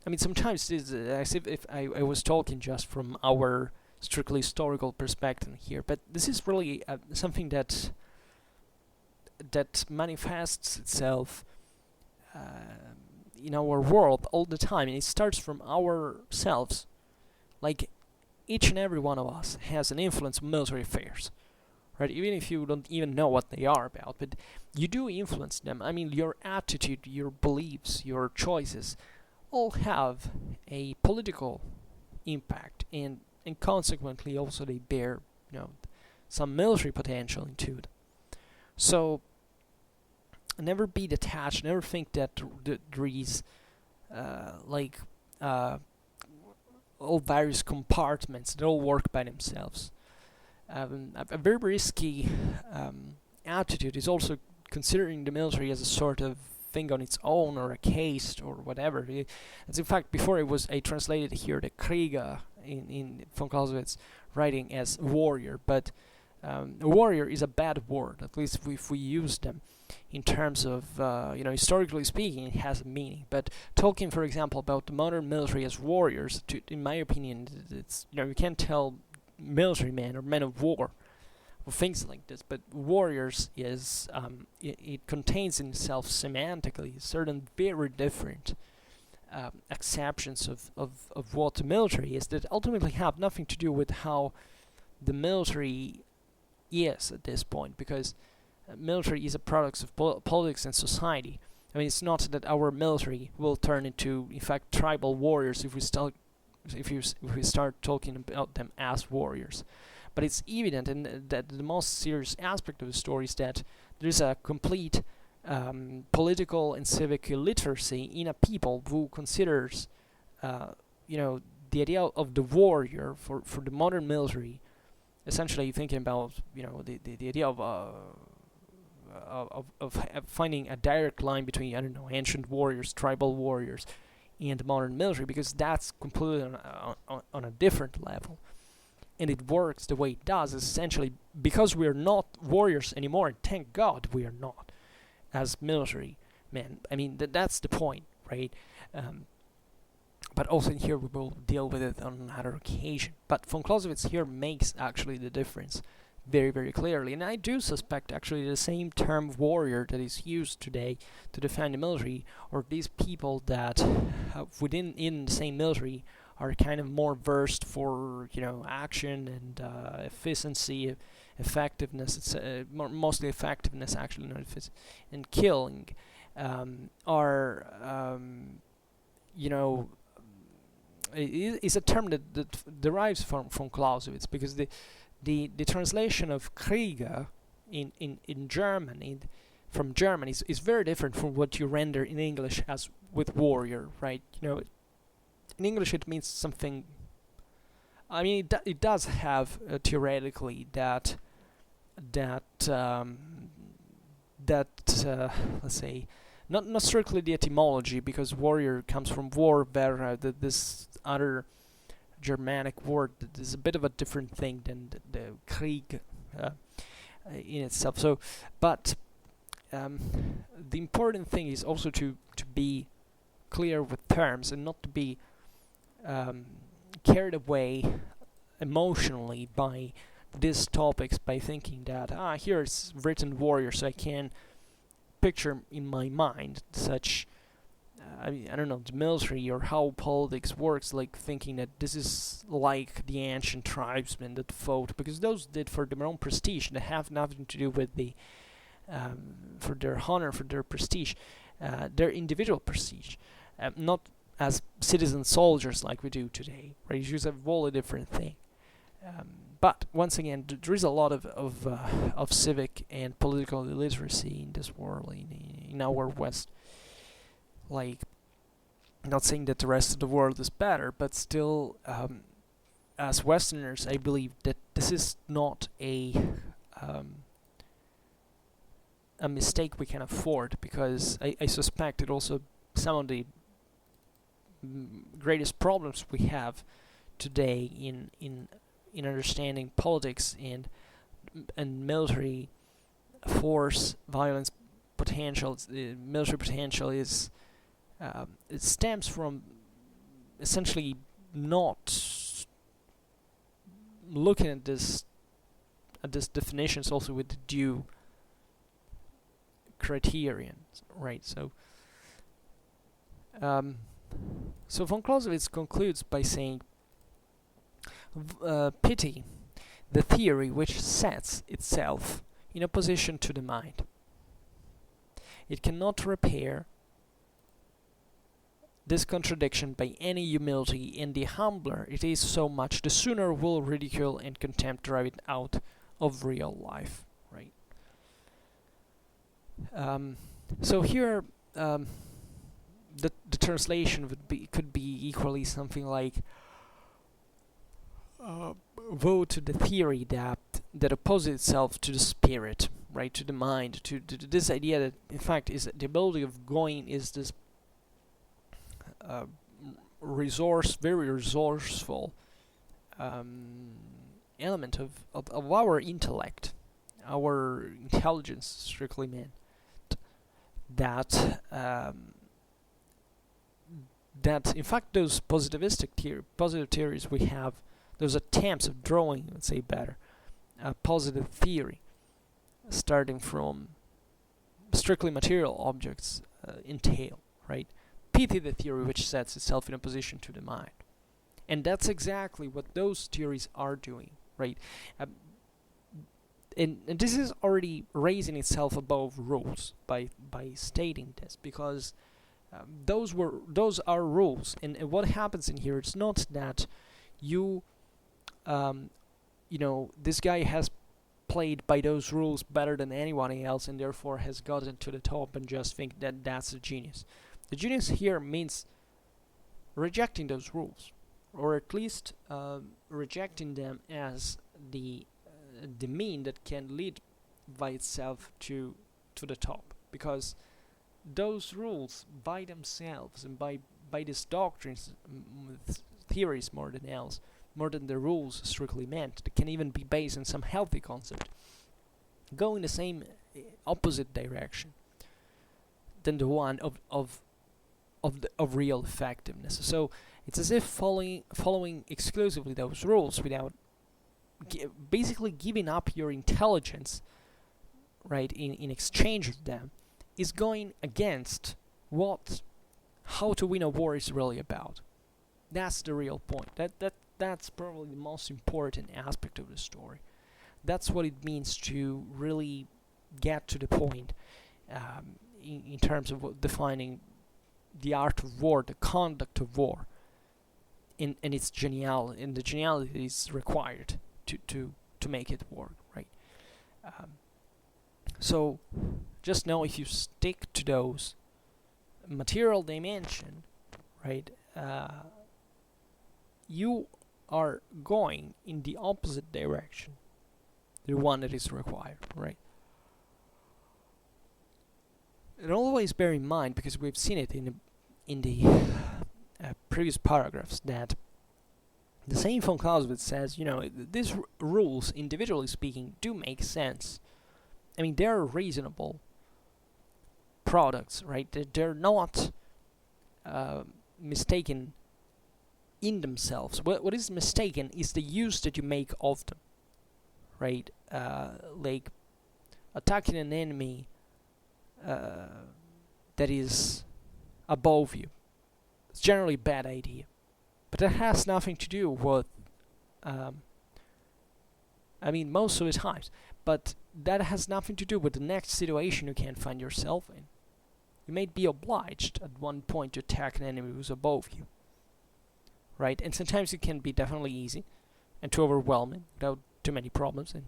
sometimes it's as if I was talking just from our strictly historical perspective here, but this is really something that manifests itself in our world all the time, and it starts from ourselves. Like, each and every one of us has an influence on military affairs. Right, even if you don't even know what they are about, but you do influence them. I mean, your attitude, your beliefs, your choices all have a political impact, and consequently also they bear, some military potential into it. So never be detached. Never think that there is all various compartments that all work by themselves. A very risky attitude is also considering the military as a sort of thing on its own, or a caste, or whatever. As in fact, before I translated here the Kriege in von Clausewitz writing as warrior, but warrior is a bad word, at least if we use them in terms of, historically speaking, it has a meaning. But talking, for example, about the modern military as warriors, in my opinion, it's, you can't tell military men or men of war or things like this, but warriors is it contains in itself semantically certain very different acceptions of what the military is, that ultimately have nothing to do with how the military is at this point, because military is a product of politics and society. I mean, it's not that our military will turn into, in fact, tribal warriors if we start talking about them as warriors. But it's evident, and that the most serious aspect of the story is that there's a complete political and civic illiteracy in a people who considers, the idea of the warrior for the modern military, essentially thinking about, the idea of finding a direct line between, ancient warriors, tribal warriors, and the modern military, because that's completely on a different level. And it works the way it does is essentially because we're not warriors anymore, and thank God we are not, as military men. I mean, that's the point, right? But also in here we will deal with it on another occasion. But von Clausewitz here makes actually the difference very, very clearly. And I do suspect actually the same term warrior that is used today to define the military, or these people that within the same military are kind of more versed for, action and efficiency, effectiveness. It's mostly effectiveness, actually, not efficiency, and killing is a term that derives from Clausewitz, because the translation of Kriege in German from German is very different from what you render in English as with warrior, right? In English it means something. I mean, it does have theoretically that let's say, not strictly the etymology, because warrior comes from war, vera, this other Germanic word that is a bit of a different thing than the Krieg in itself. So, but the important thing is also to be clear with terms and not to be carried away emotionally by these topics, by thinking that here it's written warrior, so I can picture in my mind such I don't know, the military or how politics works, like thinking that this is like the ancient tribesmen that fought, because those did for their own prestige, that have nothing to do with the for their honor, for their prestige, their individual prestige, not as citizen soldiers like we do today, right? It's just a wholly different thing. But once again, there is a lot of civic and political illiteracy in this world, in our West. Like, not saying that the rest of the world is better, but still, as Westerners, I believe that this is not a mistake we can afford, because I suspect that also some of the greatest problems we have today in understanding politics and military force, violence potential, military potential is it stems from essentially not looking at this definitions also with the due criterion, right? So von Clausewitz concludes by saying, pity the theory which sets itself in opposition to the mind. It cannot repair this contradiction by any humility, and the humbler it is, so much the sooner will ridicule and contempt drive it out of real life, right? So here, the translation could be equally something like, woe to the theory that opposes itself to the spirit, right, to the mind, to this idea that in fact is the ability of going is this very resourceful element of our intellect, our intelligence, strictly meant, that in fact those positive theories we have, those attempts of drawing, let's say better, a positive theory, starting from strictly material objects, entail, right? Pity the theory which sets itself in opposition to the mind. And that's exactly what those theories are doing, right? And this is already raising itself above rules by stating this, because those are rules. And what happens in here, it's not that you know, this guy has played by those rules better than anyone else and therefore has gotten to the top and just think that that's a genius. The genius here means rejecting those rules, or at least rejecting them as the mean that can lead by itself to the top, because those rules by themselves and by these doctrines, theories more than else, more than the rules strictly meant, that can even be based on some healthy concept, go in the same opposite direction than the one of real effectiveness. So it's as if following exclusively those rules without basically giving up your intelligence, right, in exchange of them, is going against what how to win a war is really about. That's the real point. That's probably the most important aspect of the story. That's what it means to really get to the point in terms of defining the art of war, the conduct of war, and its geniality, and the geniality that is required to make it work, right? So just know, if you stick to those material dimension, right, you are going in the opposite direction, the one that is required, right? And always bear in mind, because we've seen it in the previous paragraphs, that the same von Clausewitz says, these rules, individually speaking, do make sense. I mean, they're reasonable products, right? They're not mistaken in themselves. What is mistaken is the use that you make of them, right? Like attacking an enemy that is above you. It's generally a bad idea, but that has nothing to do with most of the times, but that has nothing to do with the next situation you can find yourself in. You may be obliged at one point to attack an enemy who's above you, right? And sometimes it can be definitely easy and too overwhelming without too many problems, and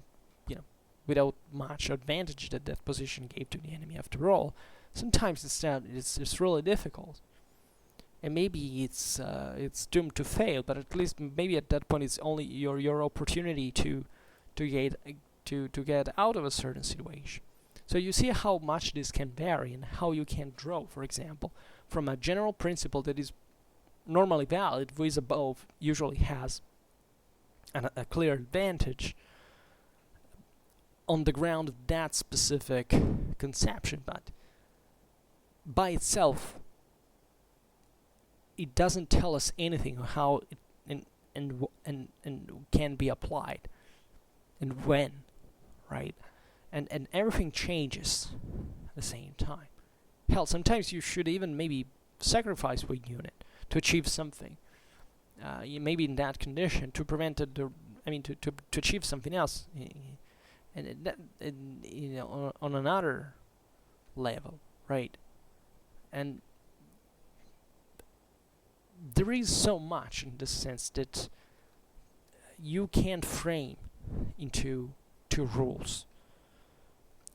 without much advantage that position gave to the enemy. After all, sometimes it's really difficult, and maybe it's doomed to fail. But at least maybe at that point it's only your opportunity to get out of a certain situation. So you see how much this can vary, and how you can draw, for example, from a general principle that is normally valid, who is above usually has a clear advantage on the ground of that specific conception, but by itself it doesn't tell us anything on how it and can be applied and when, right? And everything changes at the same time. Hell, sometimes you should even maybe sacrifice one unit to achieve something. You may be in that condition to prevent to achieve something else, on another level, right? And there is so much in this sense that you can't frame into two rules.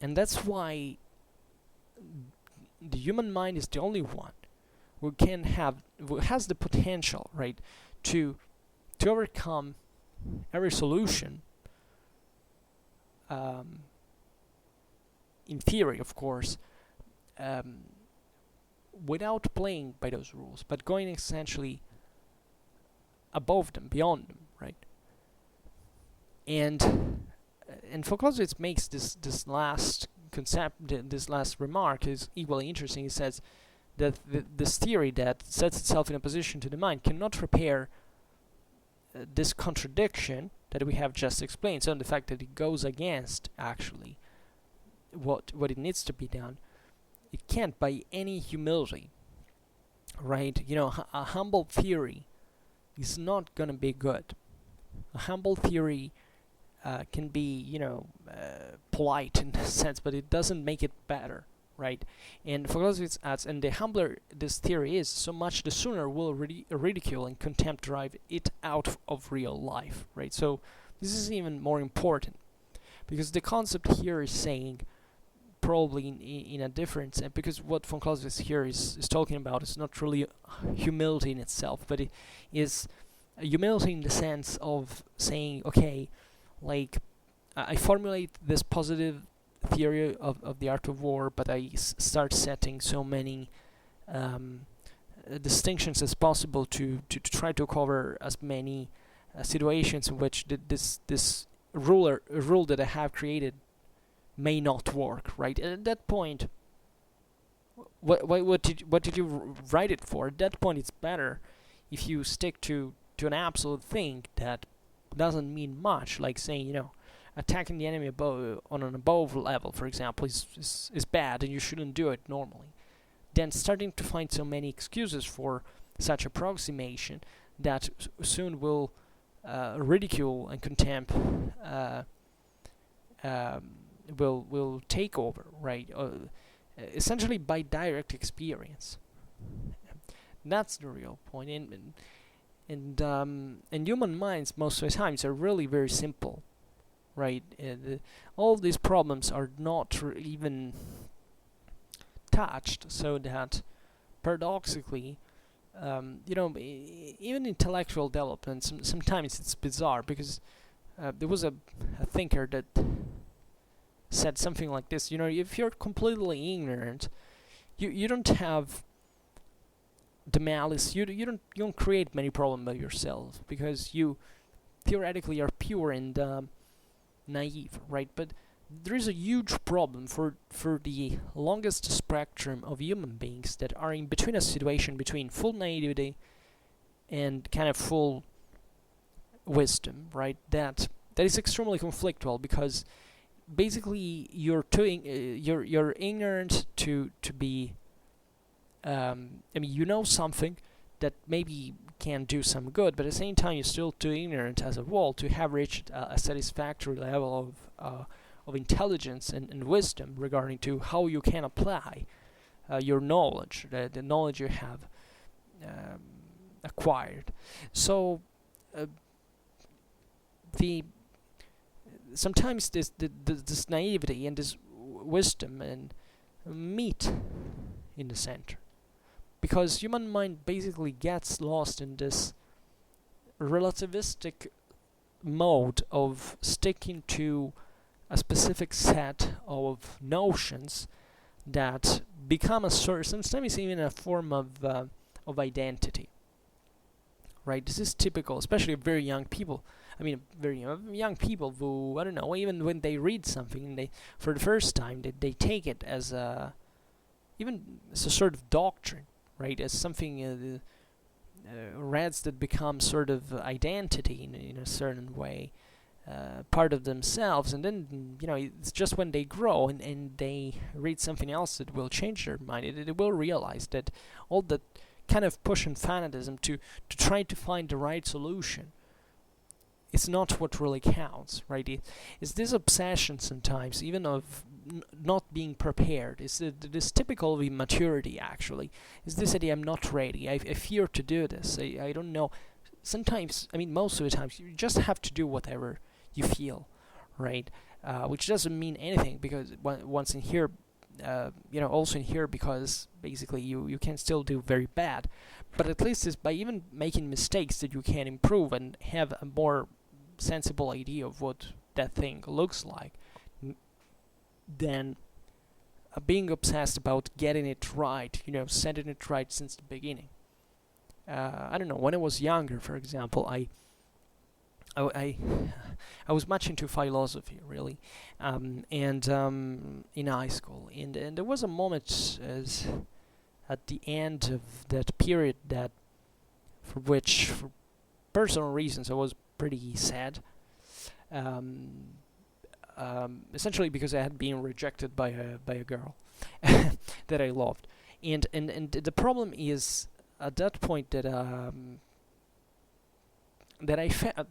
And that's why the human mind is the only one who has the potential, right, to overcome every solution, in theory, of course, without playing by those rules, but going essentially above them, beyond them, right? And von Clausewitz makes this last concept, this last remark is equally interesting. He says that this theory that sets itself in opposition to the mind cannot repair this contradiction that we have just explained. So the fact that it goes against actually what it needs to be done, it can't by any humility, right? A humble theory is not gonna be good. A humble theory can be, polite in a sense, but it doesn't make it better, right? And von Clausewitz adds, and the humbler this theory is, so much the sooner will ridicule and contempt drive it out of real life, right? So this is even more important, because the concept here is saying, probably in a different sense, because what von Clausewitz here is talking about is not really humility in itself, but it is humility in the sense of saying, okay, like I formulate this positive theory of the art of war, but I start setting so many distinctions as possible to try to cover as many situations in which this rule that I have created may not work, right? And at that point, what did you write it for? At that point, it's better if you stick to an absolute thing that doesn't mean much, like saying, attacking the enemy on an above level, for example, is bad and you shouldn't do it normally. Then starting to find so many excuses for such approximation that soon will ridicule and contempt will take over, right? Essentially by direct experience. That's the real point. And human minds most of the times are really very simple, right? All of these problems are not even touched, so that paradoxically, even intellectual development, sometimes it's bizarre, because there was a thinker that said something like this, if you're completely ignorant, you don't have the malice. You don't create many problems by yourself, because you theoretically are pure and naive, right? But there is a huge problem for the longest spectrum of human beings that are in between a situation between full naivety and kind of full wisdom, right? That is extremely conflictual, because basically you're ignorant to be I mean, you know something that maybe can do some good, but at the same time you're still too ignorant as a whole to have reached a satisfactory level of intelligence and wisdom regarding to how you can apply your knowledge, the knowledge you have acquired. So the sometimes this naivety and this wisdom and meet in the center, because human mind basically gets lost in this relativistic mode of sticking to a specific set of notions that become a sort, sometimes even a form of identity. Right? This is typical, especially of very young people. I mean, very young people who, I don't know, even when they read something, they for the first time, they take it as even as a sort of doctrine, right? As something reads that becomes sort of identity in a certain way, part of themselves, and then it's just when they grow and they read something else that will change their mind. It will realize that all that kind of push and fanatism to try to find the right solution, it's not what really counts, right? It's this obsession sometimes, even of not being prepared. It's this typical of immaturity, actually. It's this idea, I'm not ready, I fear to do this, I don't know. Sometimes, I mean most of the times, you just have to do whatever you feel, right? Which doesn't mean anything, because once in here, also in here, because basically you can still do very bad. But at least it's by even making mistakes that you can improve and have a more sensible idea of what that thing looks like, than being obsessed about getting it right, setting it right since the beginning. I don't know, when I was younger, for example, I was much into philosophy, really, and in high school, and there was a moment at the end of that period that, for which, for personal reasons, I was pretty sad. Essentially because I had been rejected by a girl that I loved, and the problem is at that point that I felt,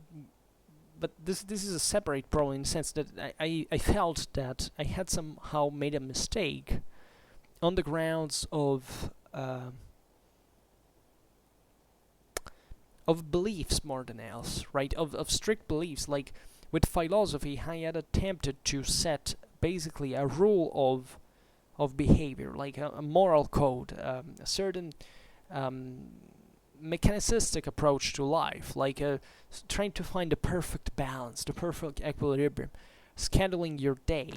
but this is a separate problem in the sense that I felt that I had somehow made a mistake on the grounds of beliefs more than else, right? Of strict beliefs. Like with philosophy, I had attempted to set basically a rule of behavior, like a moral code, a certain mechanicistic approach to life, like trying to find the perfect balance, the perfect equilibrium, scheduling your day,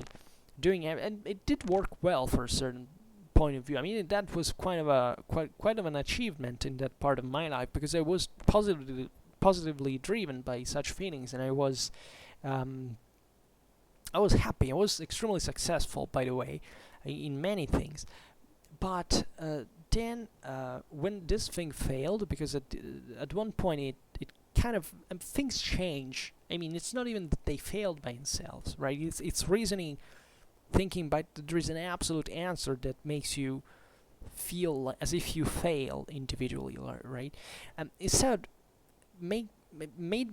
and it did work well for a certain point of view. I mean, that was quite of an achievement in that part of my life, because I was positively driven by such feelings, and I was happy. I was extremely successful, by the way, in many things. But then when this thing failed, because at one point it kind of things change. I mean, it's not even that they failed by themselves, right? It's reasoning, thinking, but there is an absolute answer that makes you feel as if you fail individually, right? Instead, made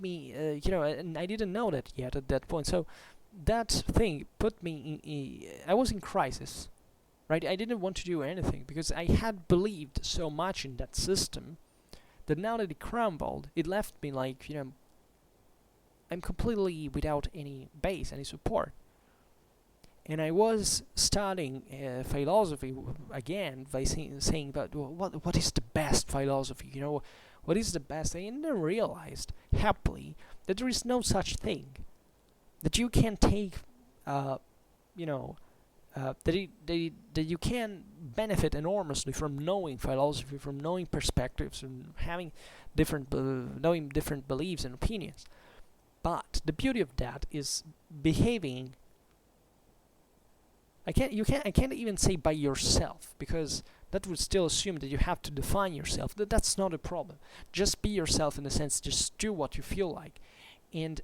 me, and I didn't know that yet at that point. So that thing put me in I was in crisis, right? I didn't want to do anything because I had believed so much in that system that now that it crumbled, it left me like, I'm completely without any base, any support. And I was studying philosophy again by saying about what is the best philosophy, what is the best thing, and then realized, happily, that there is no such thing. That you can take, that you can benefit enormously from knowing philosophy, from knowing perspectives, from having knowing different beliefs and opinions. But the beauty of that is behaving. I can't even say by yourself, because that would still assume that you have to define yourself. That's not a problem. Just be yourself, in the sense, just do what you feel like, and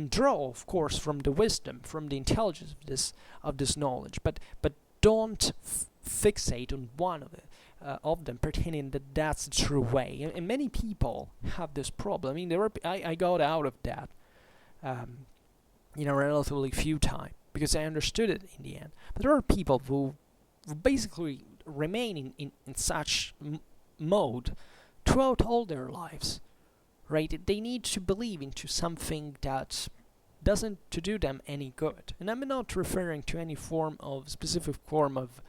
draw, of course, from the wisdom, from the intelligence of this knowledge. But don't fixate on one of them, pretending that that's the true way. And many people have this problem. I mean, I got out of that in a relatively few time, because I understood it in the end. But there are people who basically remain in such mode throughout all their lives, right? They need to believe into something that doesn't to do them any good. And I'm not referring to any specific form of,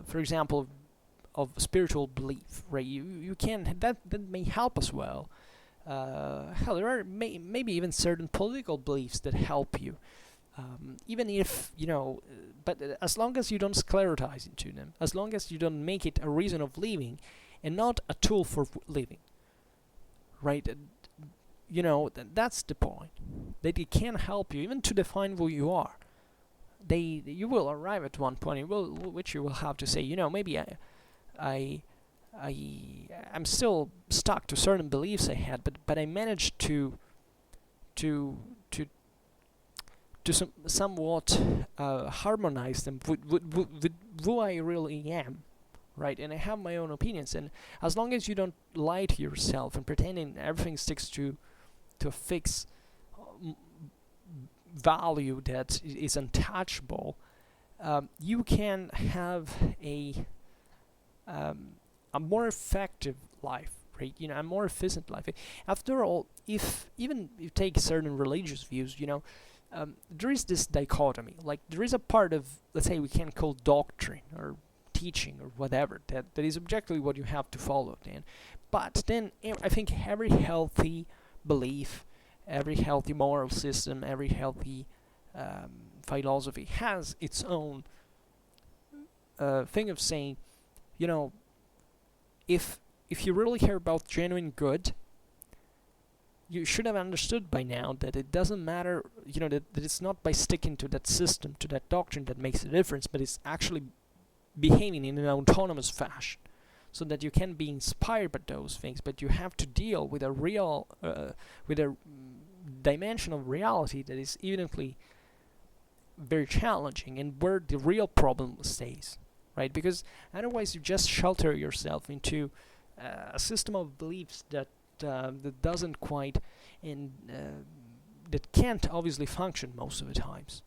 for example, of spiritual belief, right? You can that may help as well. Hell, there are maybe even certain political beliefs that help you. Even if, but as long as you don't sclerotize into them, as long as you don't make it a reason of living and not a tool for living, right? That's the point. That it can help you even to define who you are. You will arrive at one point which you will have to say, maybe I'm still stuck to certain beliefs I had, but I managed to somewhat harmonize them with who I really am, right? And I have my own opinions, and as long as you don't lie to yourself and pretending everything sticks to a fixed value that is untouchable, you can have a more effective life, right? A more efficient life. After all, if even you take certain religious views, there is this dichotomy. Like, there is a part of, let's say, we can call doctrine or teaching or whatever, that is objectively what you have to follow then. But then I think every healthy belief, every healthy moral system, every healthy philosophy has its own thing of saying, if you really care about genuine good, you should have understood by now that it doesn't matter, that it's not by sticking to that system, to that doctrine, that makes a difference, but it's actually behaving in an autonomous fashion, so that you can be inspired by those things, but you have to deal with a real, with a dimension of reality that is evidently very challenging, and where the real problem stays, right? Because otherwise you just shelter yourself into a system of beliefs that doesn't quite, and that can't obviously function most of the times.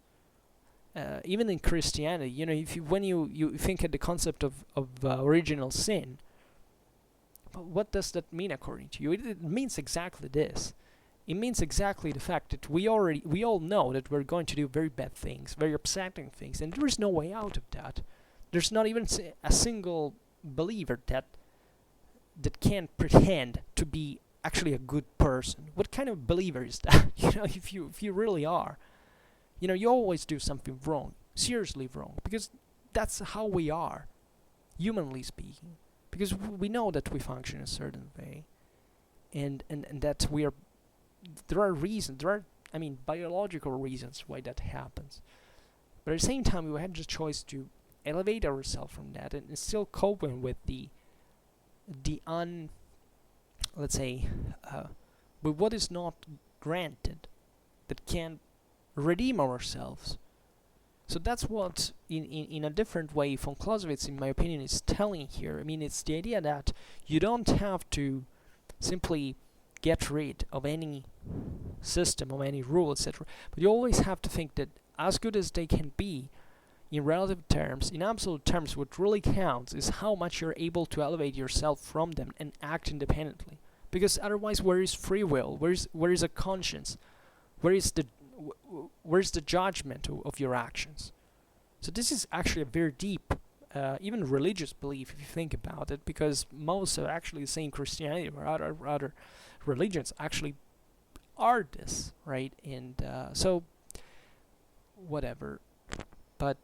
Even in Christianity, when you think at the concept of original sin, what does that mean according to you? It means exactly this. It means exactly the fact that we all know that we're going to do very bad things, very upsetting things, and there is no way out of that. There's not even a single believer that can't pretend to be actually a good person. What kind of believer is that? If you really are, you always do something wrong, seriously wrong, because that's how we are, humanly speaking. Because we know that we function a certain way, and that there are reasons, biological reasons why that happens. But at the same time, we had the choice to elevate ourselves from that and still coping with with what is not granted, that can redeem ourselves. So that's what, in a different way, von Clausewitz, in my opinion, is telling here. It's the idea that you don't have to simply get rid of any system, of any rule, etc. But you always have to think that, as good as they can be, in relative terms, in absolute terms, what really counts is how much you're able to elevate yourself from them and act independently. Because otherwise, where is free will? Where is a conscience? Where's the judgment of your actions? So this is actually a very deep, even religious belief, if you think about it, because most are actually saying Christianity or other religions actually are this, right? And so, whatever. But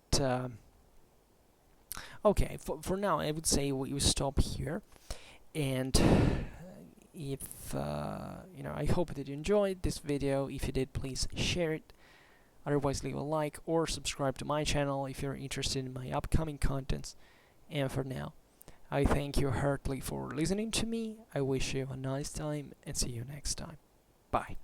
okay, for now I would say we stop here. And if I hope that you enjoyed this video. If you did, please share it. Otherwise, leave a like or subscribe to my channel if you're interested in my upcoming contents. And for now, I thank you heartily for listening to me. I wish you a nice time and see you next time. Bye.